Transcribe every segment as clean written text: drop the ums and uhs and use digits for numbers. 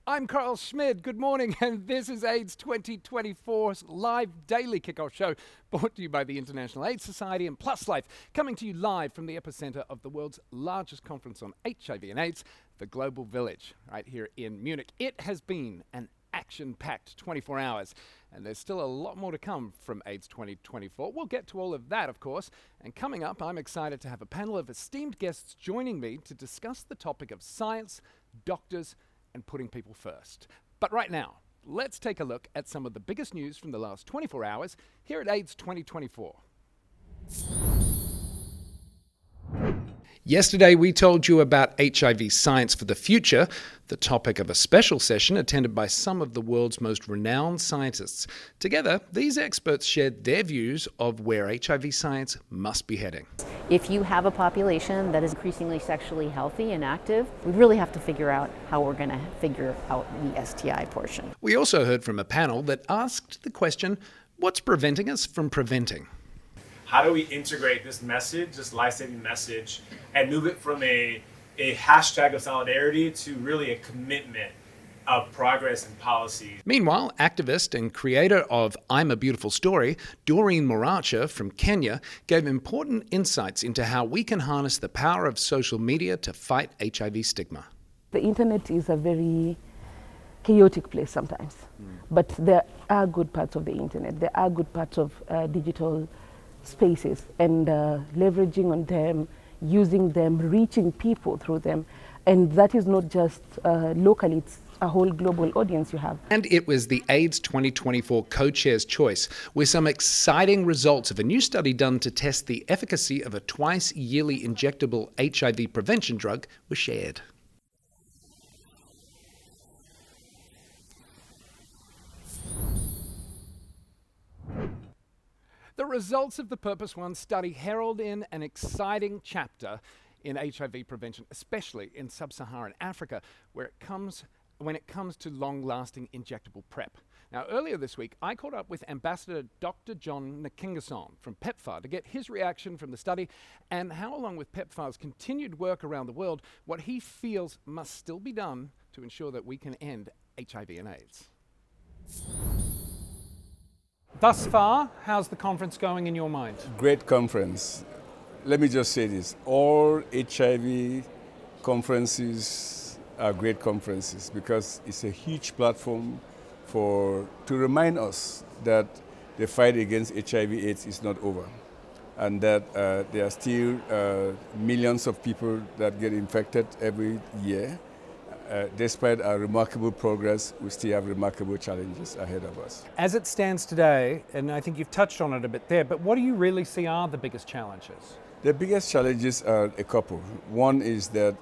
I'm Carl Schmid. Good morning, and this is AIDS 2024's live daily kickoff show brought to you by the International AIDS Society and Plus Life, coming to you live from the epicenter of the world's largest conference on HIV and AIDS, the Global Village, right here in Munich. It has been an action-packed 24 hours, and there's still a lot more to come from AIDS 2024. We'll get to all of that, of course, and coming up, I'm excited to have a panel of esteemed guests joining me to discuss the topic of science, doctors, and putting people first. But right now, let's take a look at some of the biggest news from the last 24 hours here at AIDS 2024. Yesterday, we told you about HIV science for the future, the topic of a special session attended by some of the world's most renowned scientists. Together, these experts shared their views of where HIV science must be heading. If you have a population that is increasingly sexually healthy and active, we really have to figure out how we're going to figure out the STI portion. We also heard from a panel that asked the question, what's preventing us from preventing? How do we integrate this message, this life-saving message, and move it from a hashtag of solidarity to really a commitment of progress and policy? Meanwhile, activist and creator of I'm a Beautiful Story, Doreen Moracha from Kenya, gave important insights into how we can harness the power of social media to fight HIV stigma. The internet is a very chaotic place sometimes, but there are good parts of the internet. There are good parts of digital spaces, and leveraging on them, using them, reaching people through them. And that is not just locally, it's a whole global audience you have. And it was the AIDS 2024 co-chair's choice, with some exciting results of a new study done to test the efficacy of a twice-yearly injectable HIV prevention drug was shared. The results of the Purpose 1 study herald in an exciting chapter in HIV prevention, especially in sub-Saharan Africa, when it comes to long-lasting injectable PrEP. Now, earlier this week, I caught up with Ambassador Dr. John Nkengasong from PEPFAR to get his reaction from the study and how, along with PEPFAR's continued work around the world, what he feels must still be done to ensure that we can end HIV and AIDS. Thus far, how's the conference going in your mind? Great conference. Let me just say this. All HIV conferences are great conferences because it's a huge platform to remind us that the fight against HIV/AIDS is not over, and that there are still millions of people that get infected every year. Despite our remarkable progress, we still have remarkable challenges ahead of us. As it stands today, and I think you've touched on it a bit there, but what do you really see are the biggest challenges? The biggest challenges are a couple. One is that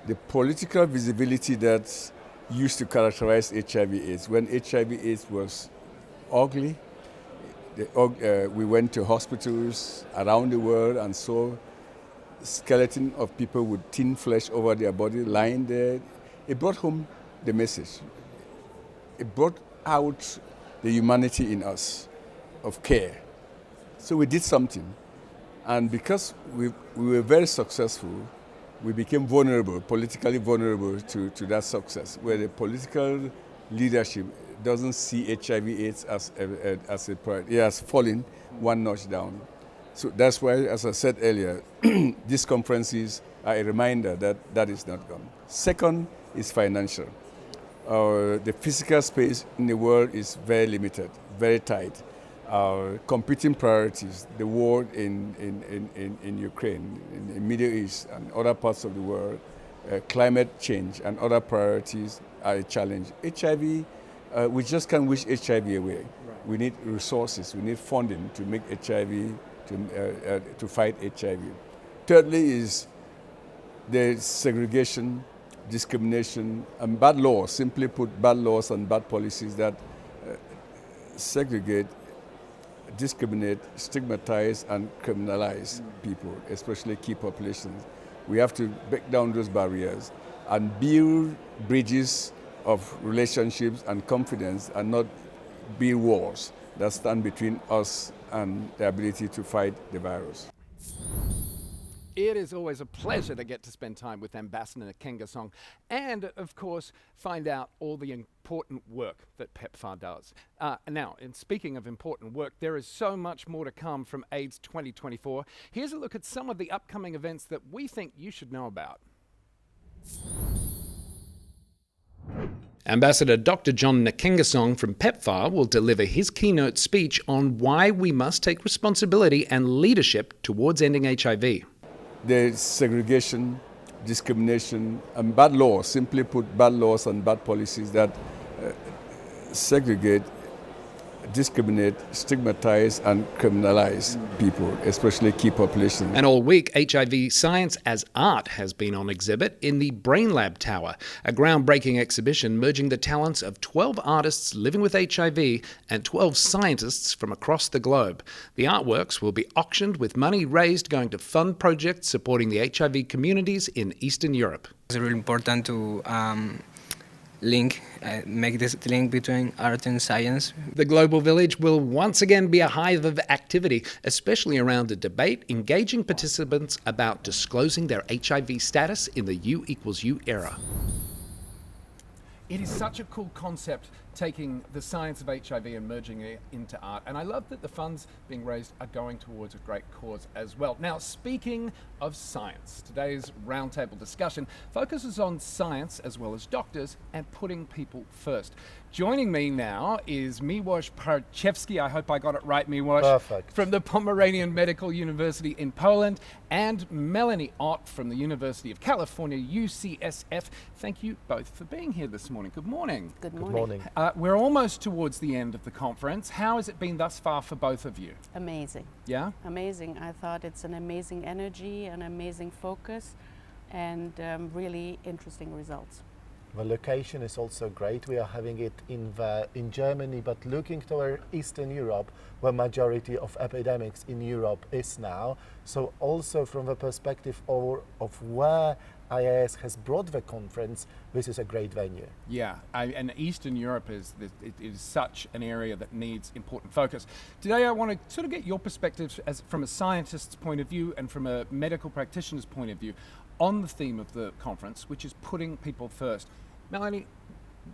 the political visibility that used to characterize HIV/AIDS. When HIV/AIDS was ugly, we went to hospitals around the world and saw skeleton of people with thin flesh over their body lying there. It brought home the message. It brought out the humanity in us of care. So we did something. And because we were very successful, we became vulnerable, politically vulnerable to that success, where the political leadership doesn't see HIV/AIDS as a priority. It has fallen one notch down. So that's why, as I said earlier, these conferences are a reminder that that is not gone. Second is financial. The physical space in the world is very limited, very tight. Competing priorities, the war in Ukraine, in the Middle East and other parts of the world, climate change and other priorities are a challenge. HIV, we just can't wish HIV away. Right. We need resources, we need funding to make HIV, to fight HIV. Thirdly is the segregation, discrimination, and bad laws, simply put, bad laws and bad policies that segregate, discriminate, stigmatize, and criminalize people, especially key populations. We have to break down those barriers and build bridges of relationships and confidence and not build walls that stand between us and the ability to fight the virus. It is always a pleasure to get to spend time with Ambassador Nkengasong and, of course, find out all the important work that PEPFAR does. Now, in speaking of important work, there is so much more to come from AIDS 2024. Here's a look at some of the upcoming events that we think you should know about. Ambassador Dr. John Nkengasong from PEPFAR will deliver his keynote speech on why we must take responsibility and leadership towards ending HIV. There's segregation, discrimination, and bad laws, simply put, bad laws and bad policies that segregate, discriminate, stigmatize, and criminalize people, especially key populations. And all week, HIV Science as Art has been on exhibit in the Brain Lab Tower, a groundbreaking exhibition merging the talents of 12 artists living with HIV and 12 scientists from across the globe. The artworks will be auctioned with money raised going to fund projects supporting the HIV communities in Eastern Europe. It's really important to make this link between art and science. The Global Village will once again be a hive of activity, especially around a debate engaging participants about disclosing their HIV status in the U=U era. It is such a cool concept, taking the science of HIV and merging it into art. And I love that the funds being raised are going towards a great cause as well. Now, speaking of science, today's roundtable discussion focuses on science as well as doctors and putting people first. Joining me now is Milosz Parczewski, I hope I got it right, Milosz. Perfect. From the Pomeranian Medical University in Poland, and Melanie Ott from the University of California, UCSF. Thank you both for being here this morning. Good morning. Good Good morning. morning. We're almost towards the end of the conference. How has it been thus far for both of you? Amazing. Yeah? Amazing. I thought it's an amazing energy, an amazing focus, and really interesting results. The location is also great. We are having it in Germany, but looking toward Eastern Europe, where majority of epidemics in Europe is now. So also from the perspective of where IAS has brought the conference, this is a great venue. Yeah, and Eastern Europe is such an area that needs important focus. Today I want to sort of get your perspective from a scientist's point of view and from a medical practitioner's point of view on the theme of the conference, which is putting people first. Melanie,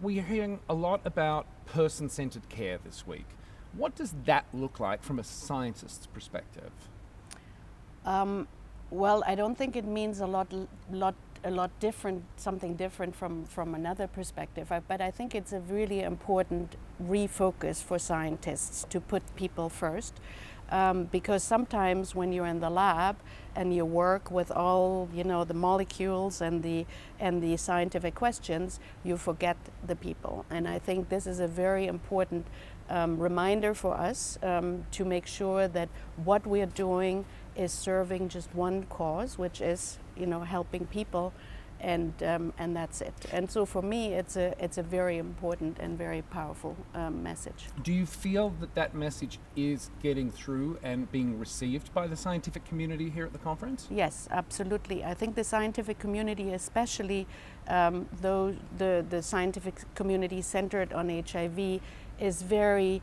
we're hearing a lot about person-centered care this week. What does that look like from a scientist's perspective? Well, I don't think it means a lot different, something different from another perspective. But I think it's a really important refocus for scientists to put people first. Because sometimes when you're in the lab and you work with all, the molecules and the scientific questions, you forget the people. And I think this is a very important reminder for us to make sure that what we are doing is serving just one cause, which is, helping people. And that's it. And so for me, it's a very important and very powerful message. Do you feel that message is getting through and being received by the scientific community here at the conference? Yes, absolutely. I think the scientific community, especially the scientific community centered on HIV, is very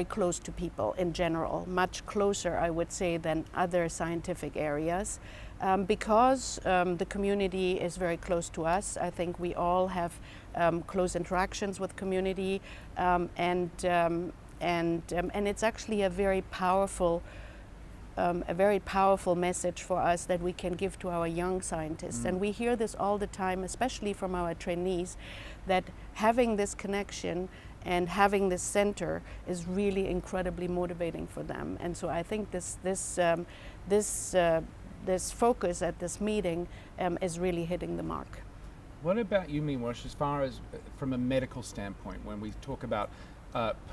close to people in general, much closer, I would say, than other scientific areas. Because the community is very close to us, I think we all have close interactions with community, and it's actually a very powerful message for us that we can give to our young scientists. And we hear this all the time, especially from our trainees, that having this connection and having this center is really incredibly motivating for them. And so I think this focus at this meeting is really hitting the mark. What about you, Milosz, as far as from a medical standpoint, when we talk about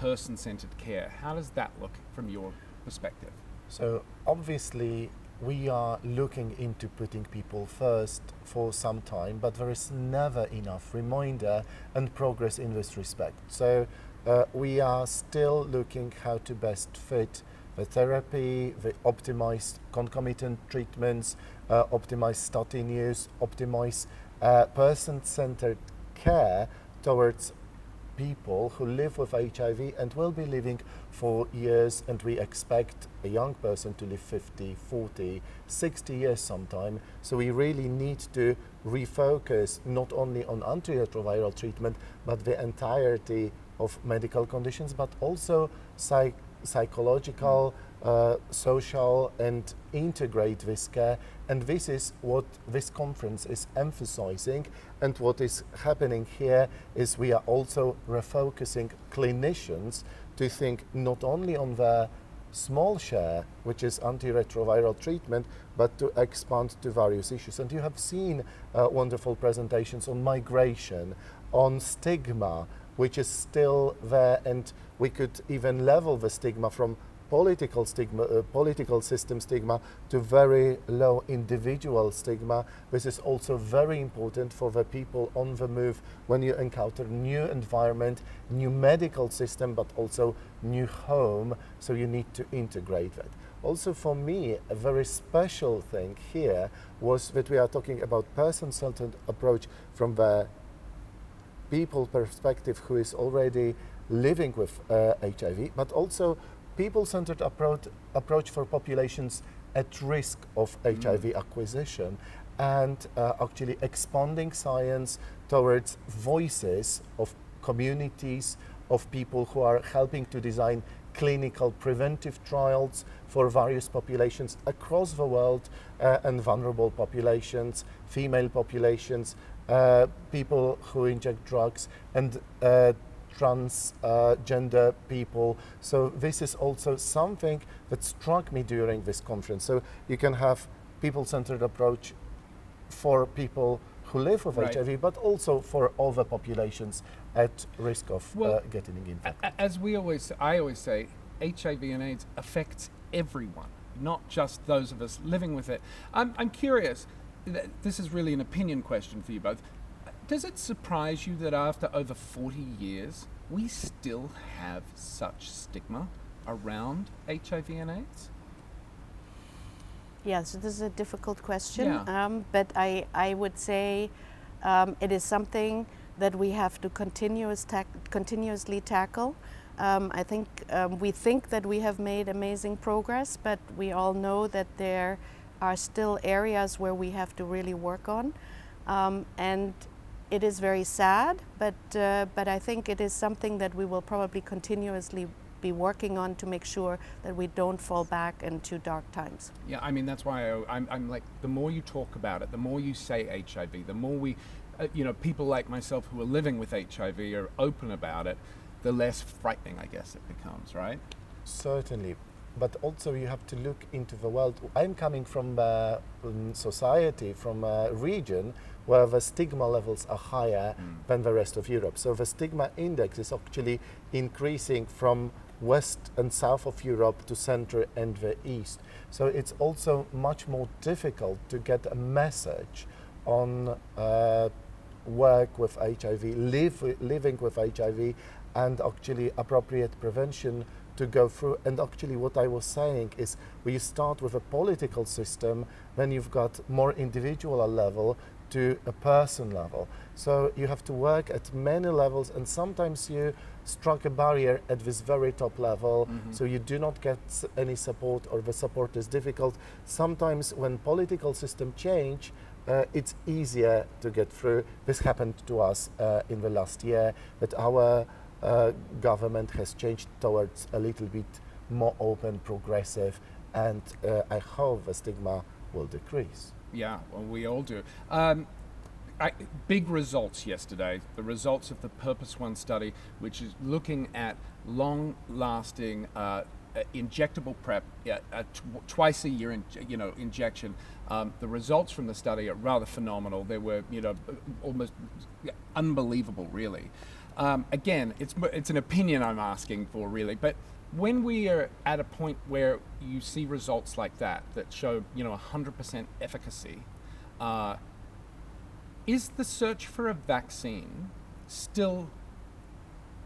person-centered care, how does that look from your perspective? So obviously we are looking into putting people first for some time, but there is never enough reminder and progress in this respect. So we are still looking how to best fit the therapy, the optimized concomitant treatments, optimized statin use, optimized person-centered care towards people who live with HIV and will be living for years, and we expect a young person to live 50, 40, 60 years sometime. So we really need to refocus not only on antiretroviral treatment, but the entirety of medical conditions, but also psychological, social, and integrate this care. And this is what this conference is emphasizing. And what is happening here is we are also refocusing clinicians to think not only on the small share, which is antiretroviral treatment, but to expand to various issues. And you have seen wonderful presentations on migration, on stigma, which is still there, and we could even level the stigma from political stigma, political system stigma, to very low individual stigma. This is also very important for the people on the move when you encounter new environment, new medical system, but also new home. So you need to integrate that. Also for me, a very special thing here was that we are talking about person-centered approach from the people perspective who is already living with HIV, but also people-centered approach for populations at risk of HIV acquisition, and actually expanding science towards voices of communities, of people who are helping to design clinical preventive trials for various populations across the world, and vulnerable populations, female populations, people who inject drugs, and transgender people. So this is also something that struck me during this conference. So you can have people-centered approach for people who live with HIV, but also for other populations at risk of getting infected. As I always say, HIV and AIDS affects everyone, not just those of us living with it. I'm curious, this is really an opinion question for you both. Does it surprise you that after over 40 years, we still have such stigma around HIV and AIDS? Yes, this is a difficult question, Yeah. but I would say it is something that we have to continuously tackle. I think we think that we have made amazing progress, but we all know that there are still areas where we have to really work on. And it is very sad, but I think it is something that we will probably continuously be working on to make sure that we don't fall back into dark times. Yeah, I mean, that's why I'm like, the more you talk about it, the more you say HIV, the more we, people like myself who are living with HIV are open about it, the less frightening, I guess, it becomes, right? Certainly. But also you have to look into the world. I'm coming from a society, from a region where the stigma levels are higher than the rest of Europe. So the stigma index is actually increasing from west and south of Europe to center and the east. So it's also much more difficult to get a message on work with HIV, living with HIV, and actually appropriate prevention to go through. And actually what I was saying is, we start with a political system, then you've got more individual level to a person level. So you have to work at many levels, and sometimes you struck a barrier at this very top level, so you do not get any support, or the support is difficult. Sometimes when political system change, it's easier to get through. This happened to us in the last year, that our government has changed towards a little bit more open, progressive, and I hope the stigma will decrease. Yeah, well, we all do. Big results yesterday, the results of the Purpose 1 study, which is looking at long-lasting injectable PrEP, twice a year injection. The results from the study are rather phenomenal. They were almost unbelievable, really. Again, it's an opinion I'm asking for, really, but when we are at a point where you see results like that show 100% efficacy, is the search for a vaccine still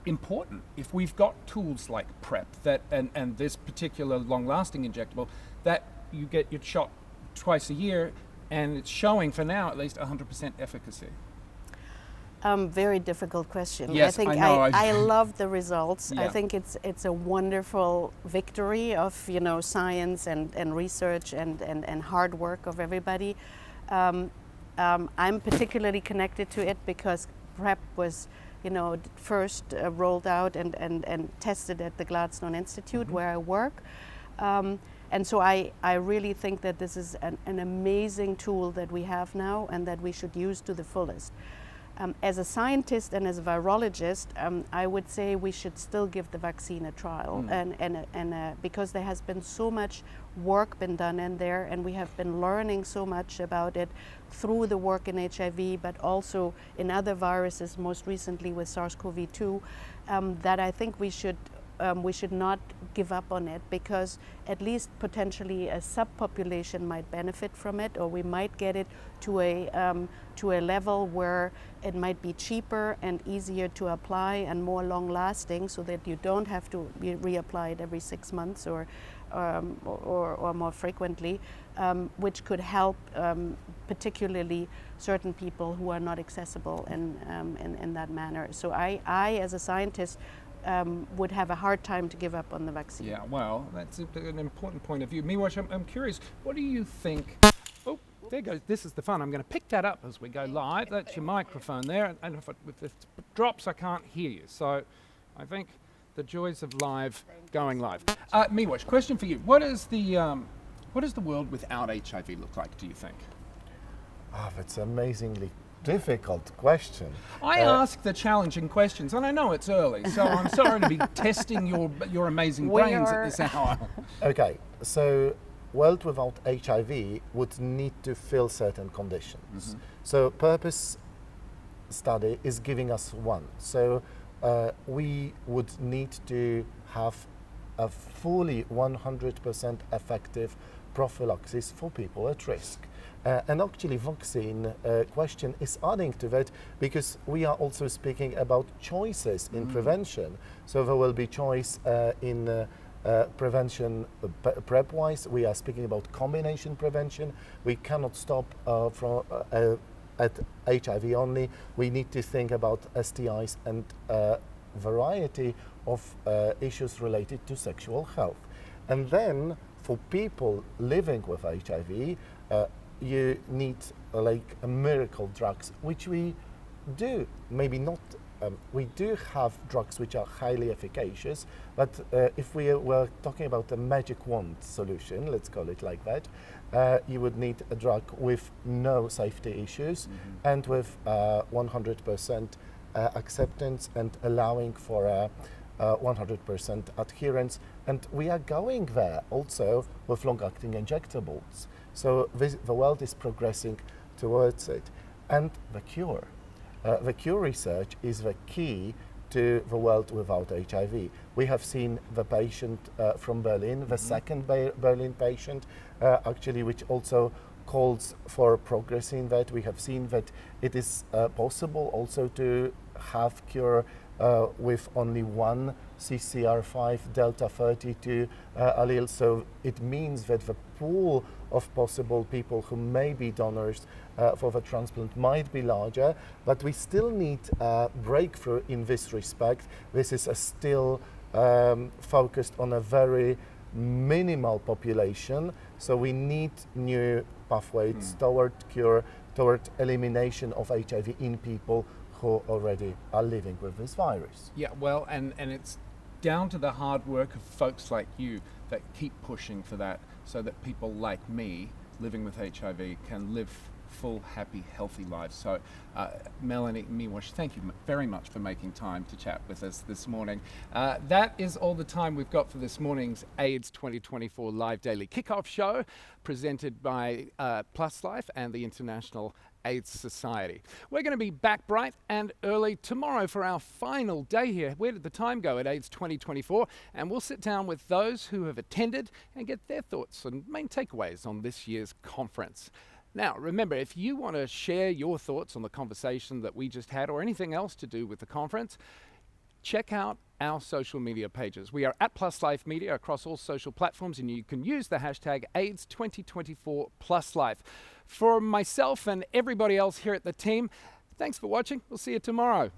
important? If we've got tools like PrEP and this particular long-lasting injectable, that you get your shot twice a year, and it's showing for now at least 100% efficacy. Very difficult question. Yes, I think I know. I love the results. Yeah. I think it's a wonderful victory of science and research and hard work of everybody. I'm particularly connected to it because PrEP was first rolled out and tested at the Gladstone Institute where I work. And so I really think that this is an amazing tool that we have now and that we should use to the fullest. As a scientist and as a virologist, I would say we should still give the vaccine a trial, and because there has been so much work been done in there, and we have been learning so much about it through the work in HIV, but also in other viruses, most recently with SARS-CoV-2, that I think we should not give up on it, because at least potentially a subpopulation might benefit from it, or we might get it to a level where it might be cheaper and easier to apply and more long-lasting, so that you don't have to reapply it every 6 months or more frequently, which could help particularly certain people who are not accessible in that manner. So I as a scientist, would have a hard time to give up on the vaccine. Yeah, well, that's an important point of view. Milosz, I'm curious, what do you think? Oh, there goes. This is the fun. I'm going to pick that up as we go live. That's your microphone there. And if it drops, I can't hear you. So I think the joys of live, going live. Milosz, question for you. What is the world without HIV look like, do you think? Oh, that's amazingly difficult question. I ask the challenging questions, and I know it's early, so I'm sorry to be testing your amazing brains at this hour. Okay, so world without HIV would need to fill certain conditions. So purpose study is giving us one. So we would need to have a fully 100% effective prophylaxis for people at risk. And actually vaccine question is adding to that, because we are also speaking about choices in prevention. So there will be choice in prevention PrEP-wise. We are speaking about combination prevention. We cannot stop at HIV only. We need to think about STIs and variety of issues related to sexual health. And then for people living with HIV, you need like miracle drugs, which we do. Maybe not. We do have drugs which are highly efficacious, but if we were talking about a magic wand solution, let's call it like that, you would need a drug with no safety issues and with 100% acceptance and allowing for 100% adherence. And we are going there also with long-acting injectables. So the world is progressing towards it. And the cure. The cure research is the key to the world without HIV. We have seen the patient from Berlin, the second Berlin patient, actually, which also calls for progress in that. We have seen that it is possible also to have cure with only one CCR5 delta 32 allele. So it means that the pool of possible people who may be donors for the transplant might be larger, but we still need a breakthrough in this respect. This is still focused on a very minimal population, so we need new pathways toward cure, toward elimination of HIV in people who already are living with this virus. Yeah, well, and it's down to the hard work of folks like you that keep pushing for that, so that people like me living with HIV can live full, happy, healthy lives. So, Melanie, Milosz, thank you very much for making time to chat with us this morning. That is all the time we've got for this morning's AIDS 2024 Live Daily Kickoff Show, presented by Plus Life and the International AIDS Society. We're going to be back bright and early tomorrow for our final day here. Where did the time go at AIDS 2024? And we'll sit down with those who have attended and get their thoughts and main takeaways on this year's conference. Now, remember, if you want to share your thoughts on the conversation that we just had or anything else to do with the conference, check out our social media pages. We are at Plus Life Media across all social platforms, and you can use the hashtag AIDS 2024 Plus Life. For myself and everybody else here at the team, Thanks for watching. We'll see you tomorrow.